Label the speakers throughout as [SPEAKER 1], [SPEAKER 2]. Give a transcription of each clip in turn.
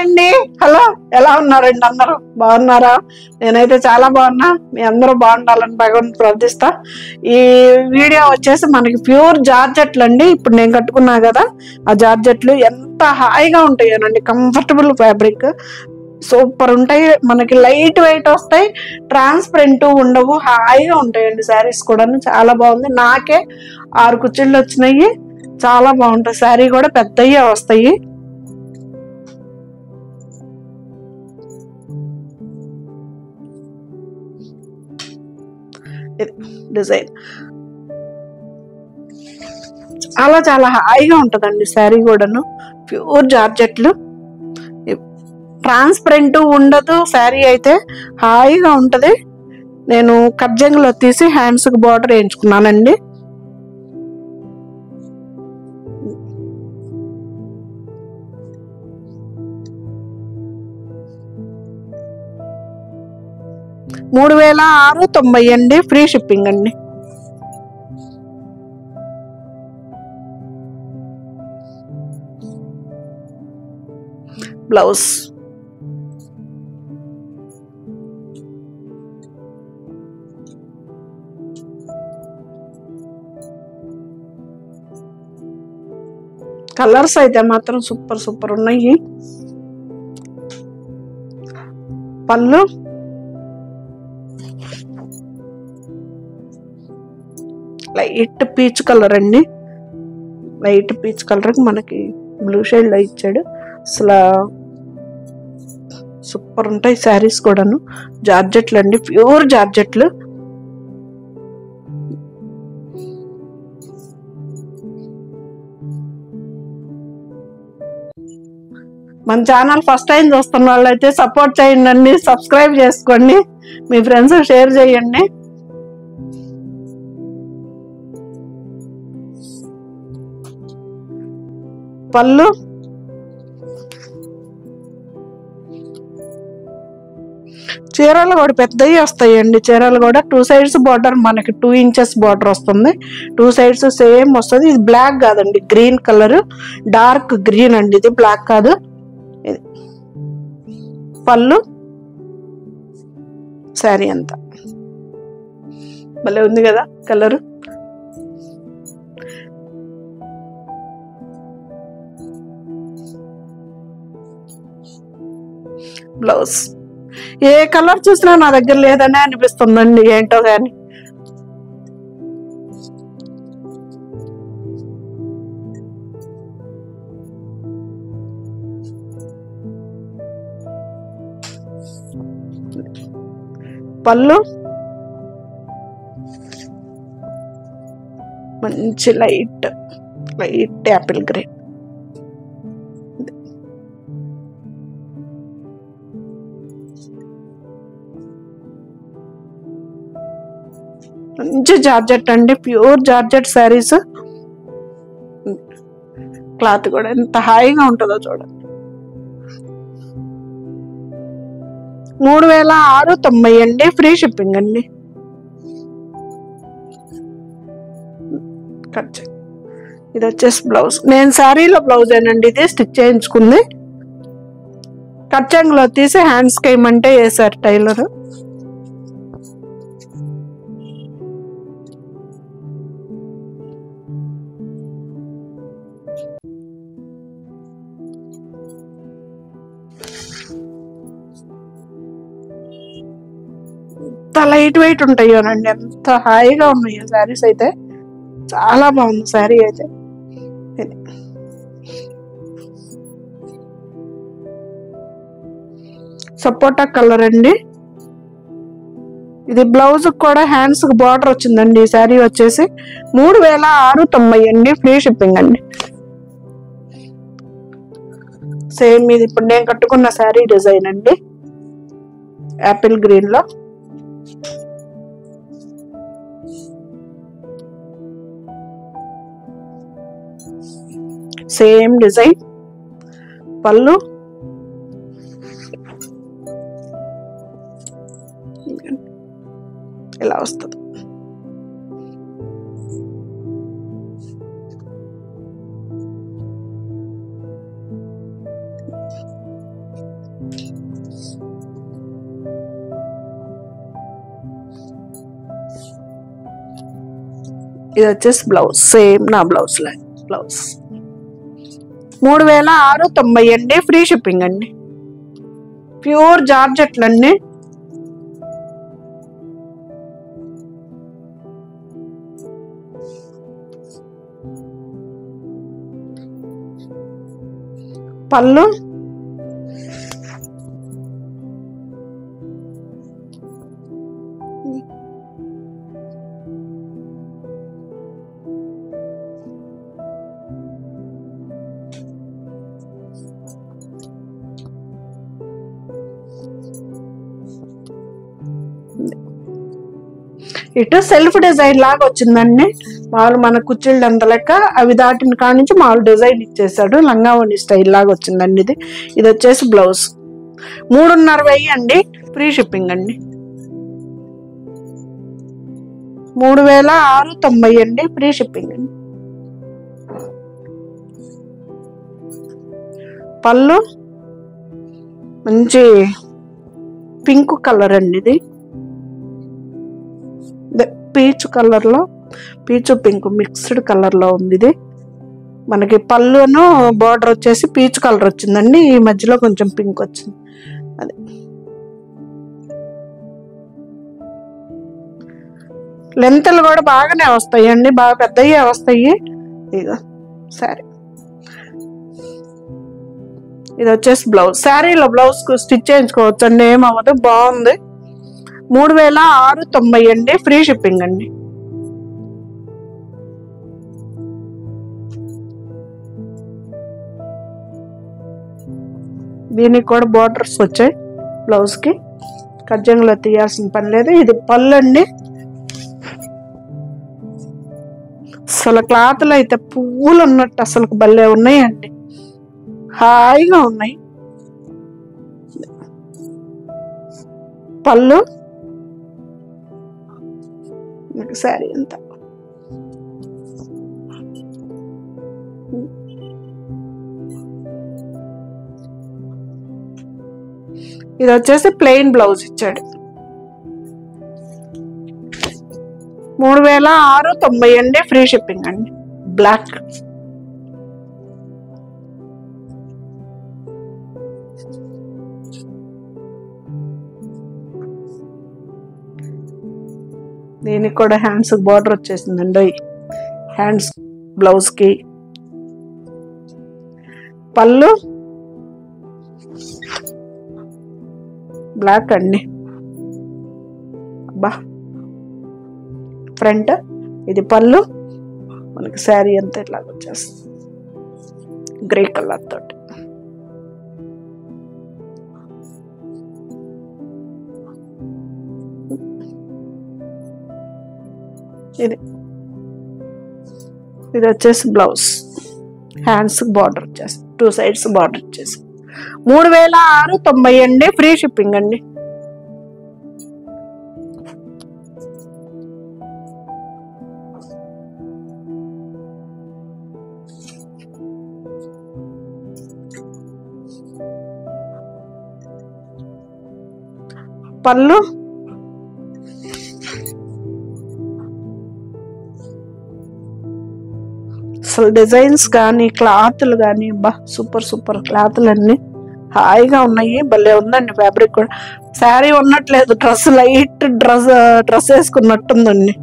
[SPEAKER 1] అండి. హలో, ఎలా ఉన్నారండి? అందరూ బాగున్నారా? నేనైతే చాలా బాగున్నా. మీ అందరూ బాగుండాలని భగవంతుని ప్రార్థిస్తా. ఈ వీడియో వచ్చేసి మనకి ప్యూర్ జార్జెట్లు అండి. ఇప్పుడు నేను కట్టుకున్నా కదా, ఆ జార్జెట్లు ఎంత హాయిగా ఉంటాయోనండి. కంఫర్టబుల్ ఫ్యాబ్రిక్, సూపర్ ఉంటాయి. మనకి లైట్ వెయిట్ వస్తాయి, ట్రాన్స్పరెంట్ ఉండవు, హాయిగా ఉంటాయండి. శారీస్ కూడా చాలా బాగుంది. నాకే 6 కుచ్చిళ్ళు వచ్చినాయి. చాలా బాగుంటాయి. శారీ కూడా పెద్దయ్యే వస్తాయి. డిజైన్ చాలా చాలా హాయిగా ఉంటదండి. శారీ కూడాను ప్యూర్ జార్జెట్లు, ట్రాన్స్పరెంట్ ఉండదు. శారీ అయితే హాయిగా ఉంటది. నేను కట్జంగులో తీసి హ్యాండ్స్ కి బార్డర్ వేయించుకున్నానండి. $3690 అండి. ఫ్రీ షిప్పింగ్ అండి. బ్లౌజ్ కలర్స్ అయితే మాత్రం సూపర్ సూపర్ ఉన్నాయి. పళ్ళు లైట్ పీచ్ కలర్ అండి. లైట్ పీచ్ కలర్ మనకి బ్లూ షేడ్ లో ఇచ్చాడు. అసలు సూపర్ ఉంటాయి శారీస్ కూడాను. జార్జెట్లు అండి, ప్యూర్ జార్జెట్లు. మన ఛానల్ ఫస్ట్ టైం చూస్తున్న వాళ్ళు అయితే సపోర్ట్ చేయండి, సబ్స్క్రైబ్ చేసుకోండి, మీ ఫ్రెండ్స్ షేర్ చేయండి. పళ్ళు చీరలు కూడా పెద్దవి వస్తాయండి. చీరలు కూడా 2 సైడ్స్ బార్డర్, మనకి 2 ఇంచెస్ బార్డర్ వస్తుంది. 2 సైడ్స్ సేమ్ వస్తుంది. ఇది బ్లాక్ కాదండి, గ్రీన్ కలర్, డార్క్ గ్రీన్ అండి. ఇది బ్లాక్ కాదు. పళ్ళు శారీ అంతా భలే ఉంది కదా కలరు. బ్లౌజ్ ఏ కలర్ చూసినా నా దగ్గర లేదనే అనిపిస్తుందండి, ఏంటో గాని. పళ్ళు మంచి లైట్ లైట్ యాపిల్ గ్రీన్. మంచి జార్జెట్ అండి, ప్యూర్ జార్జెట్ శారీస్. క్లాత్ కూడా ఎంత హాయిగా ఉంటుందో చూడండి. 3690 అండి. ఫ్రీ షిప్పింగ్ అండి. ఇది వచ్చేసి బ్లౌజ్. నేను శారీలో బ్లౌజ్ ఏనండి, ఇది స్టిచ్ చేయించుకుంది. కట్చంగ్లో తీసి హ్యాండ్స్ కి వేయమంటే వేసారు టైలర్. ఎంత లైట్ వెయిట్ ఉంటాయోనండి, ఎంత హాయిగా ఉన్నాయో శారీస్ అయితే. చాలా బాగుంది శారీ అయితే. సపోటా కలర్ అండి. ఇది బ్లౌజ్ కూడా హ్యాండ్స్ కి బార్డర్ వచ్చిందండి. ఈ శారీ వచ్చేసి 3690 అండి. ఫ్రీ షిప్పింగ్ అండి. సేమ్ ఇది ఇప్పుడు నేను కట్టుకున్న శారీ డిజైన్ అండి, యాపిల్ గ్రీన్ లో. Same design. పళ్ళు ఇలా వస్తుంది. ఇది వచ్చేసి బ్లౌజ్, సేమ్ నా బ్లౌజ్ లాగా బ్లౌజ్. 3690 అండి, ఫ్రీ షిప్పింగ్ అండి. ప్యూర్ జార్జెట్లు అండి. పళ్ళు ఇటు సెల్ఫ్ డిజైన్ లాగా వచ్చిందండి. మామూలు మన కుర్చీళ్ళు అంత లెక్క అవి దాటిన కాడ నుంచి మామూలు డిజైన్ ఇచ్చేసాడు. లంగావోణి స్టైల్ లాగా వచ్చిందండి ఇది. ఇది వచ్చేసి బ్లౌజ్. 3,500 అండి, ఫ్రీ షిప్పింగ్ అండి. 3,690 అండి, ఫ్రీ షిప్పింగ్ అండి. పళ్ళు మంచి పింక్ కలర్ అండి, ఇది పీచ్ కలర్ లో, పీచు పింక్ మిక్స్డ్ కలర్ లో ఉంది ఇది. మనకి పళ్ళును బార్డర్ వచ్చేసి పీచ్ కలర్ వచ్చిందండి, ఈ మధ్యలో కొంచెం పింక్ వచ్చింది. అది లెంత్లు కూడా బాగానే వస్తాయి అండి, బాగా పెద్దవి వస్తాయి. ఇక సరే, ఇది వచ్చేసి బ్లౌజ్. శారీలో బ్లౌజ్ స్టిచ్ చేయించుకోవచ్చు అండి, ఏమవ్వదు, బాగుంది. 3,690 అండి, ఫ్రీ షిప్పింగ్ అండి. దీనికి కూడా బోర్డర్స్ వచ్చాయి బ్లౌజ్ కి, కజ్జంలో తీయాల్సిన పని లేదు. ఇది పళ్ళు అండి. అసలు క్లాత్లు అయితే పువ్వులు ఉన్నట్టు అసలు భలే ఉన్నాయండి, హాయిగా ఉన్నాయి. పళ్ళు శారీ అంతా ఇది వచ్చేసి ప్లెయిన్ బ్లౌజ్ ఇచ్చాడు. 3,690 అండి, ఫ్రీ షిప్పింగ్ అండి. బ్లాక్. దీనికి కూడా హ్యాండ్స్ బార్డర్ వచ్చేసిందండి, హ్యాండ్స్ బ్లౌజ్ కి. పళ్ళు బ్లాక్ అండి, అబ్బా ఫ్రంట్. ఇది పళ్ళు, మనకి శారీ అంతా ఇట్లాగ వచ్చేస్తుంది గ్రే కలర్ తోటి. ఇది వచ్చేసి బ్లౌజ్, హ్యాండ్స్ బార్డర్ వచ్చేసి 2 సైడ్స్ బార్డర్ వచ్చేసి. 3,690 అండి, ఫ్రీ షిప్పింగ్ అండి. పళ్ళు అసలు డిజైన్స్ కానీ క్లాత్లు కానీ బా సూపర్ సూపర్ క్లాత్లు అన్ని హాయిగా ఉన్నాయి, భలే ఉందండి. ఫ్యాబ్రిక్ కూడా శారీ ఉన్నట్లేదు, డ్రెస్ లైట్ డ్రెస్ వేసుకున్నట్టుందండి.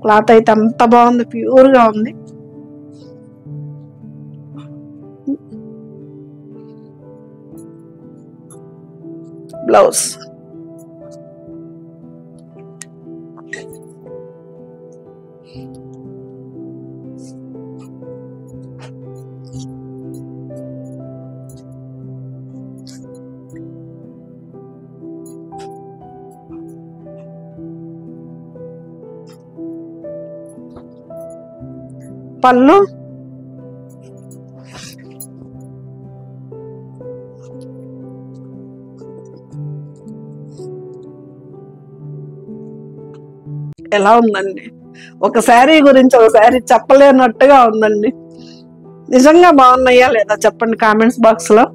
[SPEAKER 1] క్లాత్ అయితే అంత బాగుంది, ప్యూర్ గా ఉంది. బ్లౌజ్ పళ్ళు ఎలా ఉందండి, ఒక శారీ గురించి ఒక శారీ చెప్పలేనట్టుగా ఉందండి. నిజంగా బాగున్నాయా లేదా చెప్పండి కామెంట్స్ బాక్స్ లో.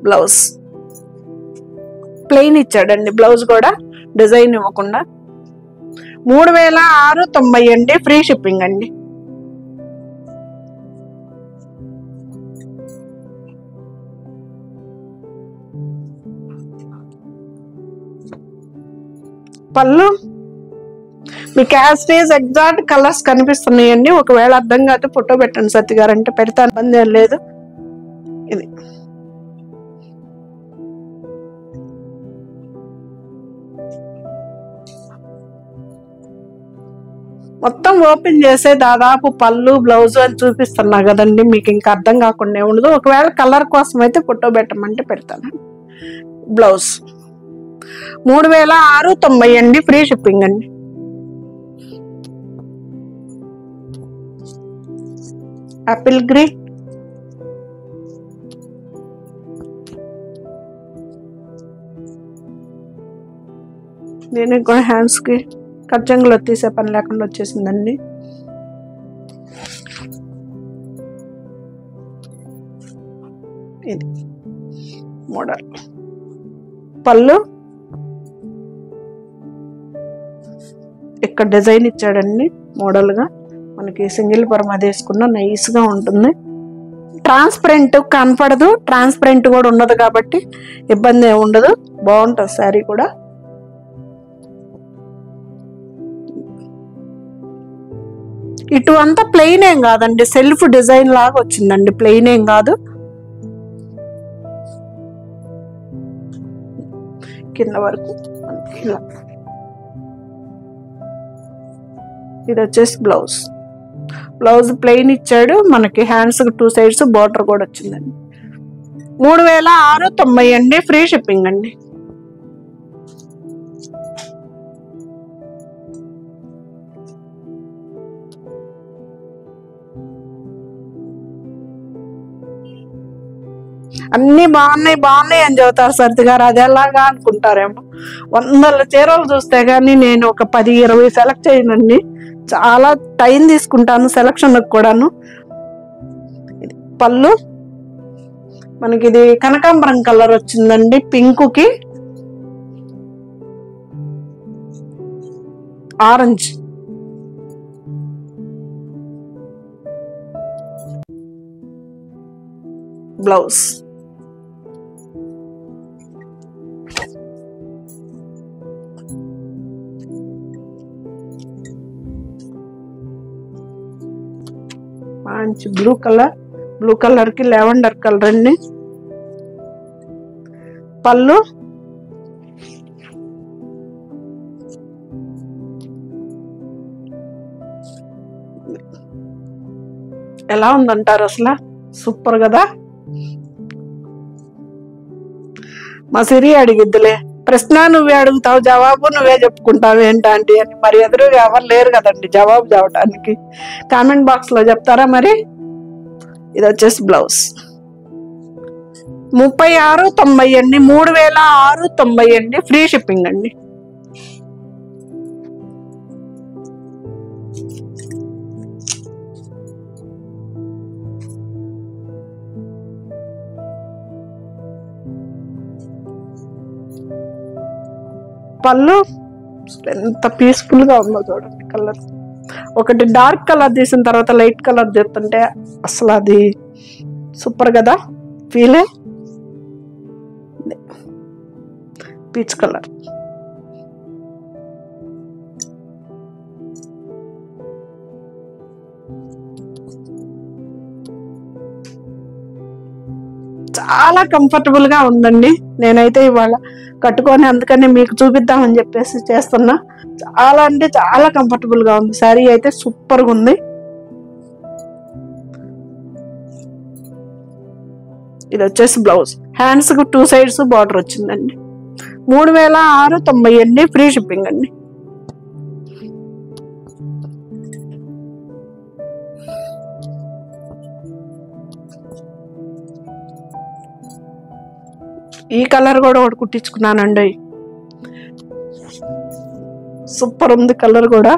[SPEAKER 1] బ్లౌజ్ ప్లెయిన్ ఇచ్చాడండి, బ్లౌజ్ కూడా డిజైన్ ఇవ్వకుండా. 3690 అండి, ఫ్రీ షిప్పింగ్ అండి. పళ్ళు మీకు యాస్టేజ్ ఎగ్జాక్ట్ కలర్స్ కనిపిస్తున్నాయండి. ఒకవేళ అర్థం కాదు ఫోటో పెట్టండి సత్య గారు అంటే పెడతాను, ఇబ్బంది ఏం లేదు. ఇది మొత్తం ఓపెన్ చేసే దాదాపు పళ్ళు బ్లౌజ్ అని చూపిస్తున్నా కదండి, మీకు ఇంకా అర్థం కాకుండా ఉండదు. ఒకవేళ కలర్ కోసం అయితే ఫోటో పెట్టమంటే పెడతాను. బ్లౌజ్ 3690 అండి, ఫ్రీ షిప్పింగ్ అండి. యాపిల్ గ్రీన్, దీనికి కూడా హ్యాండ్స్ కి కచ్చంగులో తీసే పని లేకుండా వచ్చేసిందండి. ఇది మోడల్. పళ్ళు ఇక్కడ డిజైన్ ఇచ్చాడండి మోడల్ గా, మనకి సింగిల్ పరం అది వేసుకున్న నైస్ గా ఉంటుంది. ట్రాన్స్పరెంట్ కనపడదు, ట్రాన్స్పరెంట్ కూడా ఉండదు కాబట్టి ఇబ్బంది ఏమి ఉండదు, బాగుంటుంది శారీ కూడా. ఇటు అంతా ప్లెయిన్ ఏం కాదండి, సెల్ఫ్ డిజైన్ లాగా వచ్చిందండి, ప్లెయిన్ ఏం కాదు. కింద వరకు ఇలా. ఇది వచ్చేసి బ్లౌజ్. బ్లౌజ్ ప్లెయిన్ ఇచ్చాడు, మనకి హ్యాండ్స్ 2 సైడ్స్ బార్డర్ కూడా వచ్చిందండి. 3690 అండి, ఫ్రీ షిప్పింగ్ అండి. అన్ని బాగున్నాయి అని చెబుతారు సరిత గారు, అది ఎలాగా అనుకుంటారేమో. 100 చీరలు చూస్తే గానీ నేను ఒక 10-20 సెలెక్ట్ చేయనండి, చాలా టైం తీసుకుంటాను సెలక్షన్ కూడాను. పళ్ళు మనకి ఇది కనకాంబరం కలర్ వచ్చిందండి, పింక్ కి ఆరెంజ్. బ్లౌజ్ మంచి బ్లూ కలర్ కి లావెండర్ కలర్ అండి. పళ్ళు ఎలా ఉందంటారు అసలు, సూపర్ కదా. మా సిరి అడిగిద్దులే, ప్రశ్న నువ్వే అడుగుతావు, జవాబు నువ్వే చెప్పుకుంటావు ఏంటంటే అని. మరి ఎదురుగా ఎవరు లేరు కదండి జవాబు చెప్పడానికి, కామెంట్ బాక్స్ లో చెప్తారా మరి. ఇది వచ్చేసి బ్లౌజ్ 3690 అండి, 3690 అండి, ఫ్రీ షిప్పింగ్ అండి. పళ్ళు ఎంత పీస్ఫుల్ గా ఉందో చూడండి. కలర్ ఒకటి డార్క్ కలర్ తీసిన తర్వాత లైట్ కలర్ చెప్తుంటే అసలు అది సూపర్ కదా, ఫీలే. పీచ్ కలర్ చాలా కంఫర్టబుల్ గా ఉందండి. నేనైతే ఇవాళ కట్టుకొని అందుకని మీకు చూపిద్దామని చెప్పేసి చేస్తున్నా. చాలా అంటే చాలా కంఫర్టబుల్ గా ఉంది, శారీ అయితే సూపర్ గా ఉంది. ఇది వచ్చేసి బ్లౌజ్, హ్యాండ్స్ కు 2 సైడ్స్ బార్డర్ వచ్చిందండి. 3690 అండి, ఫ్రీ షిప్పింగ్ అండి. ఈ కలర్ కూడా ఒకటి కుట్టించుకున్నానండి, సూపర్ ఉంది కలర్ కూడా.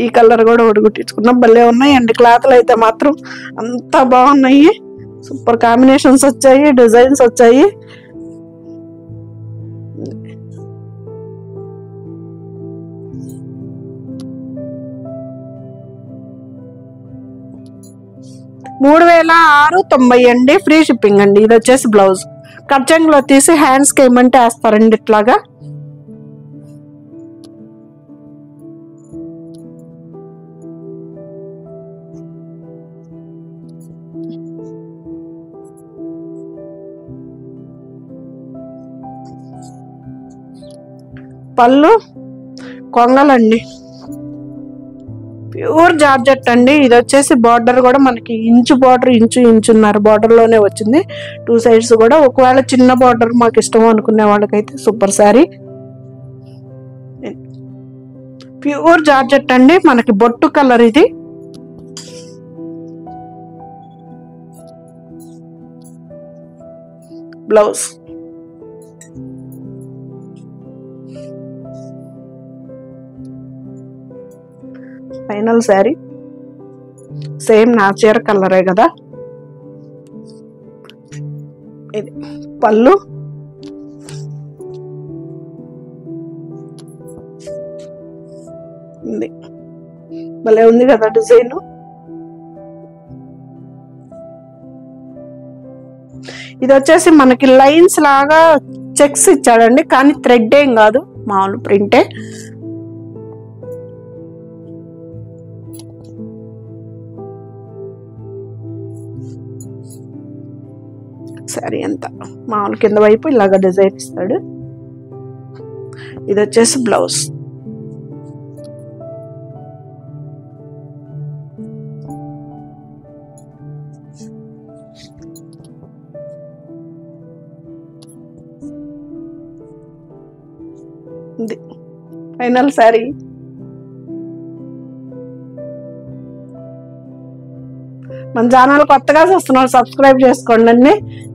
[SPEAKER 1] ఈ కలర్ కూడా ఒకటి కుట్టించుకున్నా, భలే ఉన్నాయండి క్లాత్లు అయితే మాత్రం అంతా బాగున్నాయి. సూపర్ కాంబినేషన్స్ వచ్చాయి, డిజైన్స్ వచ్చాయి. 3690 అండి, ఫ్రీ షిప్పింగ్ అండి. ఇది వచ్చేసి బ్లౌజ్ కట్ చెంగులో తీసి హ్యాండ్స్కి ఏమంటే వేస్తారండి ఇట్లాగా. పళ్ళు కొంగలండి, ప్యూర్ జార్జెట్ అండి. ఇది వచ్చేసి బార్డర్ కూడా మనకి ఇంచు బార్డర్, ఇంచున్నర బార్డర్ లోనే వచ్చింది. 2 సైడ్స్ కూడా. ఒకవేళ చిన్న బార్డర్ మాకు ఇష్టం అనుకునే వాళ్ళకైతే సూపర్ శారీ. ప్యూర్ జార్జెట్ అండి, మనకి బొట్టు కలర్ ఇది. Blouse final sari. సేమ్ నా చీర కలరే కదా ఇది. పళ్ళు ఉంది, భలే ఉంది కదా డిజైన్. ఇది వచ్చేసి మనకి లైన్స్ లాగా చెక్స్ ఇచ్చాడండి, కానీ థ్రెడ్ ఏం కాదు, మామూలు ప్రింటే. శారీ అంతా మామూలు కింద వైపు ఇలాగ డిజైన్ ఇస్తాడు. ఇది వచ్చేసి బ్లౌజ్. ఇది ఫైనల్ శారీ. మన ఛానల్ కొత్తగా చూస్తున్నారు, సబ్స్క్రైబ్ చేసుకోండి అండి,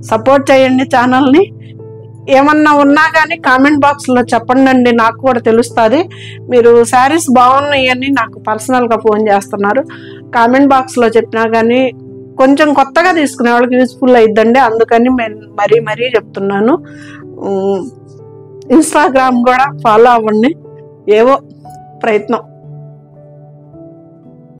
[SPEAKER 1] సపోర్ట్ చేయండి ఛానల్ని. ఏమన్నా ఉన్నా కానీ కామెంట్ బాక్స్లో చెప్పండి అండి, నాకు కూడా తెలుస్తుంది. మీరు శారీస్ బాగున్నాయి అని నాకు పర్సనల్గా ఫోన్ చేస్తున్నారు. కామెంట్ బాక్స్లో చెప్పినా కానీ కొంచెం కొత్తగా తీసుకునే వాళ్ళకి యూజ్ఫుల్ అయిద్దండి, అందుకని నేను మరీ చెప్తున్నాను. ఇన్స్టాగ్రామ్ కూడా ఫాలో అవ్వండి, ఏవో ప్రయత్నం.